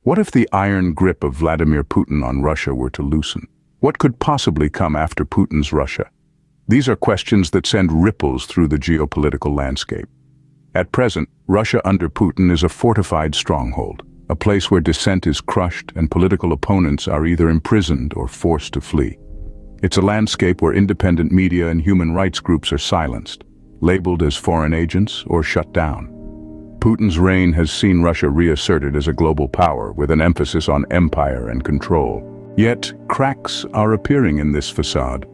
What if the iron grip of Vladimir Putin on Russia were to loosen? What could possibly come after Putin's Russia? These are questions that send ripples through the geopolitical landscape. At present, Russia under Putin is a fortified stronghold, a place where dissent is crushed and political opponents are either imprisoned or forced to flee. It's a landscape where independent media and human rights groups are silenced, labeled as foreign agents or shut down. Putin's reign has seen Russia reasserted as a global power with an emphasis on empire and control. Yet, cracks are appearing in this facade.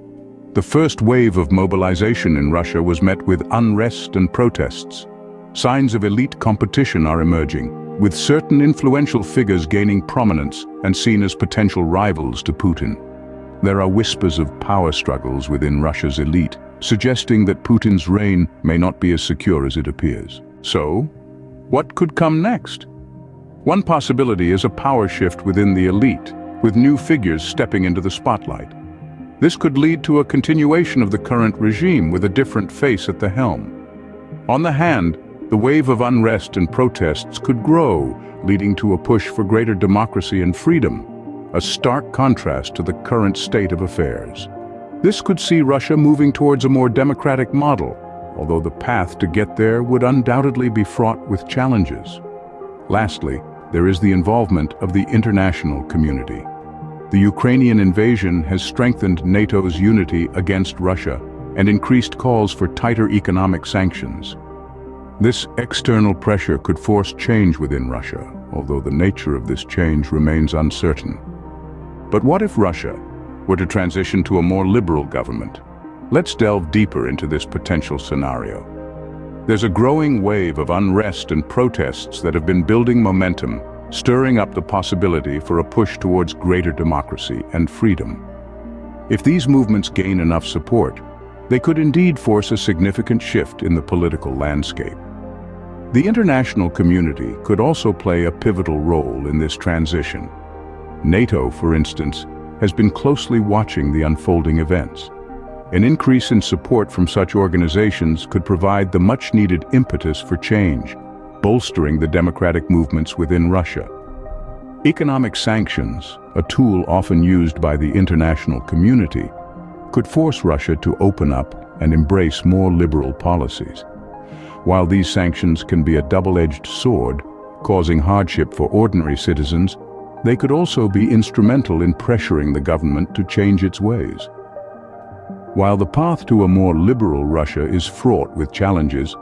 The first wave of mobilization in Russia was met with unrest and protests. Signs of elite competition are emerging, with certain influential figures gaining prominence and seen as potential rivals to Putin. There are whispers of power struggles within Russia's elite, suggesting that Putin's reign may not be as secure as it appears. So, what could come next? One possibility is a power shift within the elite, with new figures stepping into the spotlight. This could lead to a continuation of the current regime with a different face at the helm. On the hand, the wave of unrest and protests could grow, leading to a push for greater democracy and freedom, a stark contrast to the current state of affairs. This could see Russia moving towards a more democratic model, although the path to get there would undoubtedly be fraught with challenges. Lastly, there is the involvement of the international community. The Ukrainian invasion has strengthened NATO's unity against Russia and increased calls for tighter economic sanctions. This external pressure could force change within Russia, although the nature of this change remains uncertain. But what if Russia were to transition to a more liberal government? Let's delve deeper into this potential scenario. There's a growing wave of unrest and protests that have been building momentum, stirring up the possibility for a push towards greater democracy and freedom. If these movements gain enough support, they could indeed force a significant shift in the political landscape. The international community could also play a pivotal role in this transition. NATO, for instance, has been closely watching the unfolding events. An increase in support from such organizations could provide the much-needed impetus for change, bolstering the democratic movements within Russia. Economic sanctions, a tool often used by the international community, could force Russia to open up and embrace more liberal policies. While these sanctions can be a double-edged sword, causing hardship for ordinary citizens, they could also be instrumental in pressuring the government to change its ways. While the path to a more liberal Russia is fraught with challenges,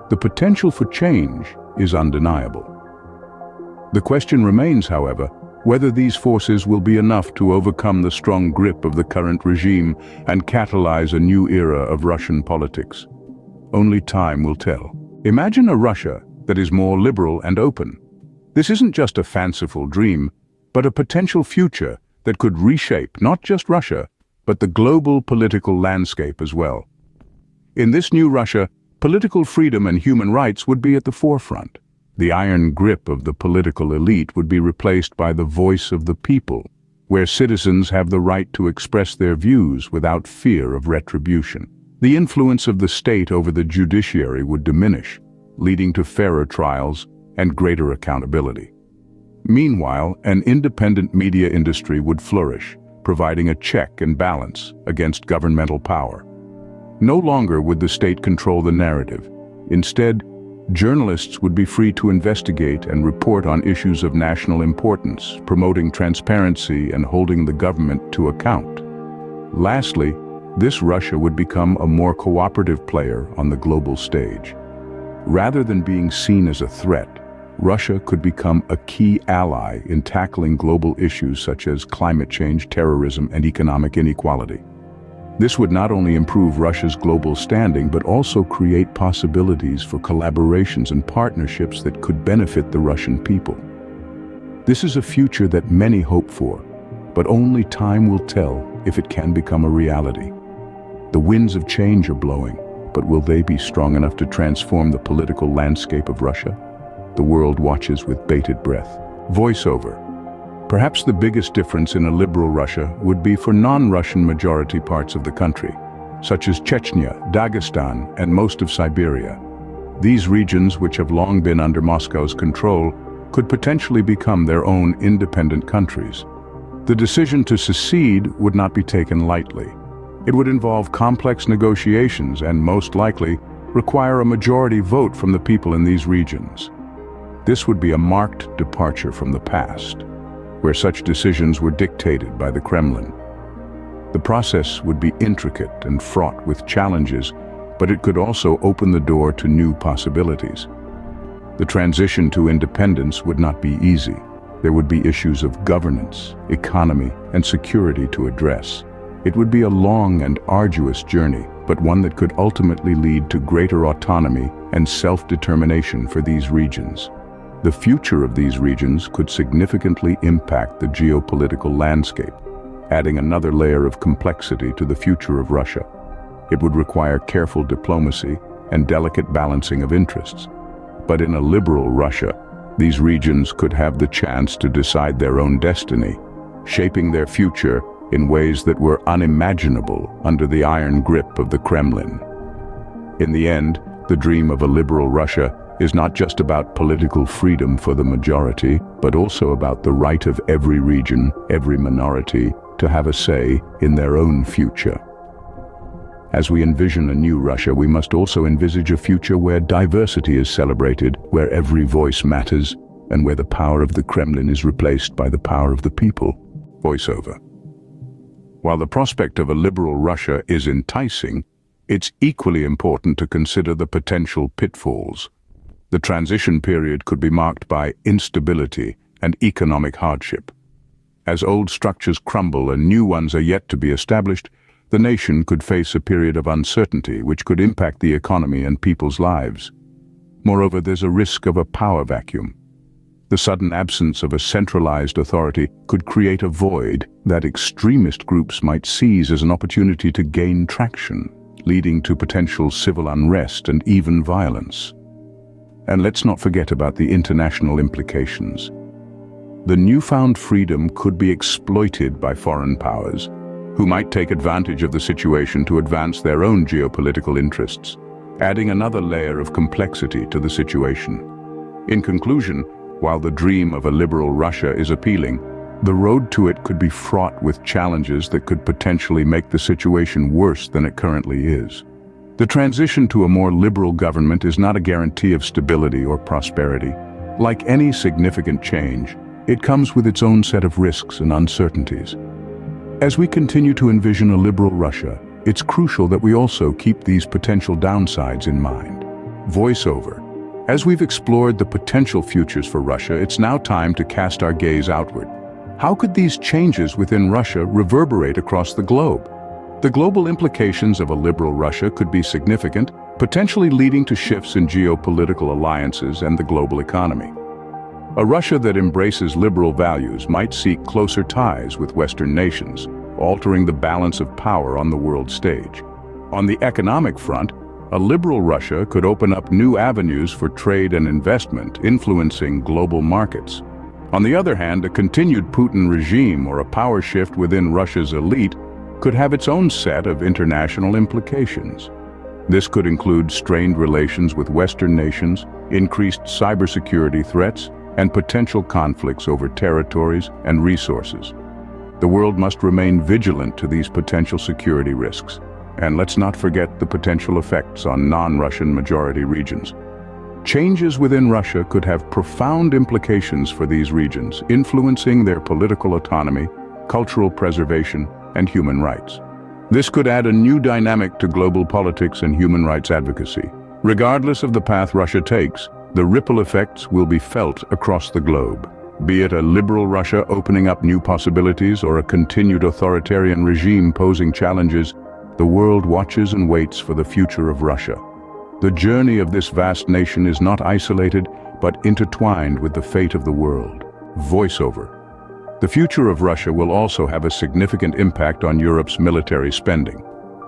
the potential for change is undeniable. The question remains, however, whether these forces will be enough to overcome the strong grip of the current regime and catalyze a new era of Russian politics. Only time will tell. Imagine a Russia that is more liberal and open. This isn't just a fanciful dream, but a potential future that could reshape not just Russia, but the global political landscape as well. In this new Russia, political freedom and human rights would be at the forefront. The iron grip of the political elite would be replaced by the voice of the people, where citizens have the right to express their views without fear of retribution. The influence of the state over the judiciary would diminish, leading to fairer trials and greater accountability. Meanwhile, an independent media industry would flourish, providing a check and balance against governmental power. No longer would the state control the narrative. Instead, journalists would be free to investigate and report on issues of national importance, promoting transparency and holding the government to account. Lastly, this Russia would become a more cooperative player on the global stage. Rather than being seen as a threat, Russia could become a key ally in tackling global issues such as climate change, terrorism, and economic inequality. This would not only improve Russia's global standing, but also create possibilities for collaborations and partnerships that could benefit the Russian people. This is a future that many hope for, but only time will tell if it can become a reality. The winds of change are blowing, but will they be strong enough to transform the political landscape of Russia? The world watches with bated breath. Voiceover. Perhaps the biggest difference in a liberal Russia would be for non-Russian majority parts of the country, such as Chechnya, Dagestan, and most of Siberia. These regions, which have long been under Moscow's control, could potentially become their own independent countries. The decision to secede would not be taken lightly. It would involve complex negotiations and, most likely, require a majority vote from the people in these regions. This would be a marked departure from the past, where such decisions were dictated by the Kremlin. The process would be intricate and fraught with challenges, but it could also open the door to new possibilities. The transition to independence would not be easy. There would be issues of governance, economy, and security to address. It would be a long and arduous journey, but one that could ultimately lead to greater autonomy and self-determination for these regions. The future of these regions could significantly impact the geopolitical landscape, adding another layer of complexity to the future of Russia. It would require careful diplomacy and delicate balancing of interests. But in a liberal Russia, these regions could have the chance to decide their own destiny, shaping their future in ways that were unimaginable under the iron grip of the Kremlin. In the end, the dream of a liberal Russia is not just about political freedom for the majority, but also about the right of every region, every minority, to have a say in their own future. As we envision a new Russia, we must also envisage a future where diversity is celebrated, where every voice matters, and where the power of the Kremlin is replaced by the power of the people. Voiceover. While the prospect of a liberal Russia is enticing, it's equally important to consider the potential pitfalls. The transition period could be marked by instability and economic hardship. As old structures crumble and new ones are yet to be established, the nation could face a period of uncertainty which could impact the economy and people's lives. Moreover, there's a risk of a power vacuum. The sudden absence of a centralized authority could create a void that extremist groups might seize as an opportunity to gain traction, leading to potential civil unrest and even violence. And let's not forget about the international implications. The newfound freedom could be exploited by foreign powers, who might take advantage of the situation to advance their own geopolitical interests, adding another layer of complexity to the situation. In conclusion, while the dream of a liberal Russia is appealing, the road to it could be fraught with challenges that could potentially make the situation worse than it currently is. The transition to a more liberal government is not a guarantee of stability or prosperity. Like any significant change, it comes with its own set of risks and uncertainties. As we continue to envision a liberal Russia, it's crucial that we also keep these potential downsides in mind. Voiceover. As we've explored the potential futures for Russia, it's now time to cast our gaze outward. How could these changes within Russia reverberate across the globe? The global implications of a liberal Russia could be significant, potentially leading to shifts in geopolitical alliances and the global economy. A Russia that embraces liberal values might seek closer ties with Western nations, altering the balance of power on the world stage. On the economic front, a liberal Russia could open up new avenues for trade and investment, influencing global markets. On the other hand, a continued Putin regime or a power shift within Russia's elite could have its own set of international implications. This could include strained relations with Western nations, increased cybersecurity threats, and potential conflicts over territories and resources. The world must remain vigilant to these potential security risks. And let's not forget the potential effects on non-Russian majority regions. Changes within Russia could have profound implications for these regions, influencing their political autonomy, cultural preservation, and human rights. This could add a new dynamic to global politics and human rights advocacy. Regardless of the path Russia takes, the ripple effects will be felt across the globe. Be it a liberal Russia opening up new possibilities or a continued authoritarian regime posing challenges, the world watches and waits for the future of Russia. The journey of this vast nation is not isolated, but intertwined with the fate of the world. Voiceover. The future of Russia will also have a significant impact on Europe's military spending.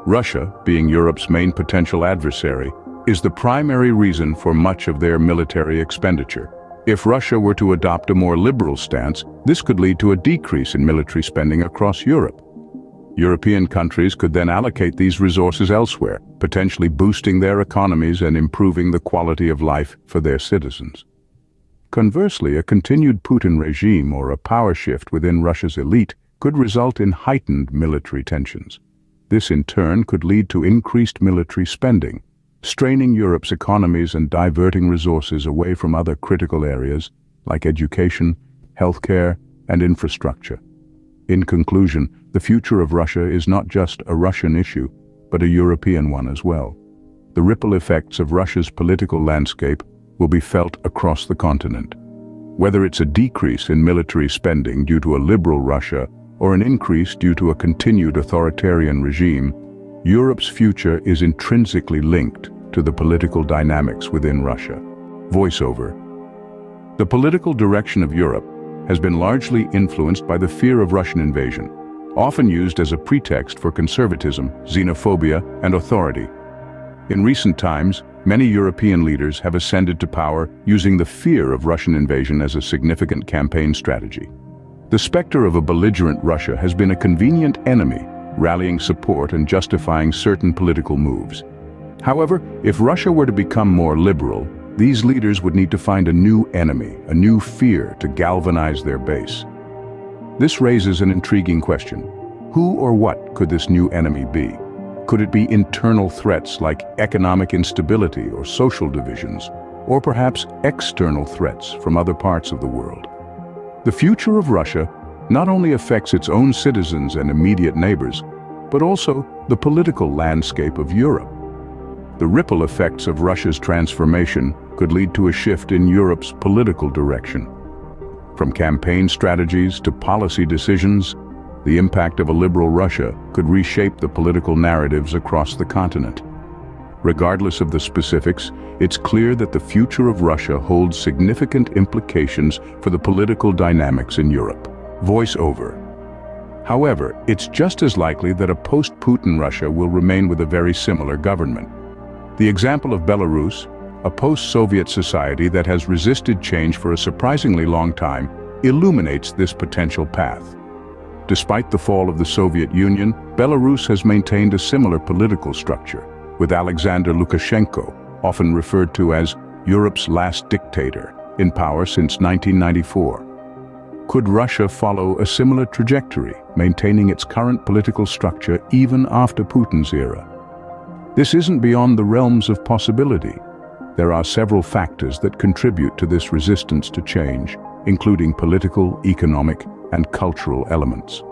Russia, being Europe's main potential adversary, is the primary reason for much of their military expenditure. If Russia were to adopt a more liberal stance, this could lead to a decrease in military spending across Europe. European countries could then allocate these resources elsewhere, potentially boosting their economies and improving the quality of life for their citizens. Conversely, a continued Putin regime or a power shift within Russia's elite could result in heightened military tensions. This in turn could lead to increased military spending, straining Europe's economies and diverting resources away from other critical areas like education, healthcare, and infrastructure. In conclusion, the future of Russia is not just a Russian issue, but a European one as well. The ripple effects of Russia's political landscape will be felt across the continent. Whether it's a decrease in military spending due to a liberal Russia or an increase due to a continued authoritarian regime, Europe's future is intrinsically linked to the political dynamics within Russia. Voiceover. The political direction of Europe has been largely influenced by the fear of Russian invasion, often used as a pretext for conservatism, xenophobia, and authority. In recent times, many European leaders have ascended to power using the fear of Russian invasion as a significant campaign strategy. The specter of a belligerent Russia has been a convenient enemy, rallying support and justifying certain political moves. However, if Russia were to become more liberal, these leaders would need to find a new enemy, a new fear to galvanize their base. This raises an intriguing question. Who or what could this new enemy be? Could it be internal threats like economic instability or social divisions, or perhaps external threats from other parts of the world? The future of Russia not only affects its own citizens and immediate neighbors, but also the political landscape of Europe. The ripple effects of Russia's transformation could lead to a shift in Europe's political direction. From campaign strategies to policy decisions, the impact of a liberal Russia could reshape the political narratives across the continent. Regardless of the specifics, it's clear that the future of Russia holds significant implications for the political dynamics in Europe. Voiceover. However, it's just as likely that a post-Putin Russia will remain with a very similar government. The example of Belarus, a post-Soviet society that has resisted change for a surprisingly long time, illuminates this potential path. Despite the fall of the Soviet Union, Belarus has maintained a similar political structure, with Alexander Lukashenko, often referred to as Europe's last dictator, in power since 1994. Could Russia follow a similar trajectory, maintaining its current political structure even after Putin's era? This isn't beyond the realms of possibility. There are several factors that contribute to this resistance to change, including political, economic, and cultural elements.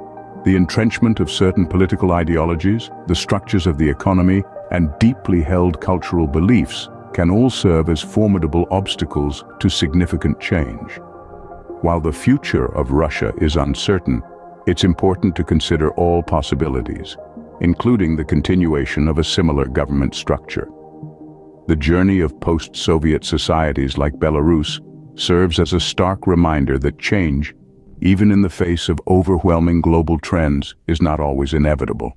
The entrenchment of certain political ideologies, the structures of the economy, and deeply held cultural beliefs can all serve as formidable obstacles to significant change. While the future of Russia is uncertain, it's important to consider all possibilities, including the continuation of a similar government structure. The journey of post-Soviet societies like Belarus serves as a stark reminder that change, even in the face of overwhelming global trends, is not always inevitable.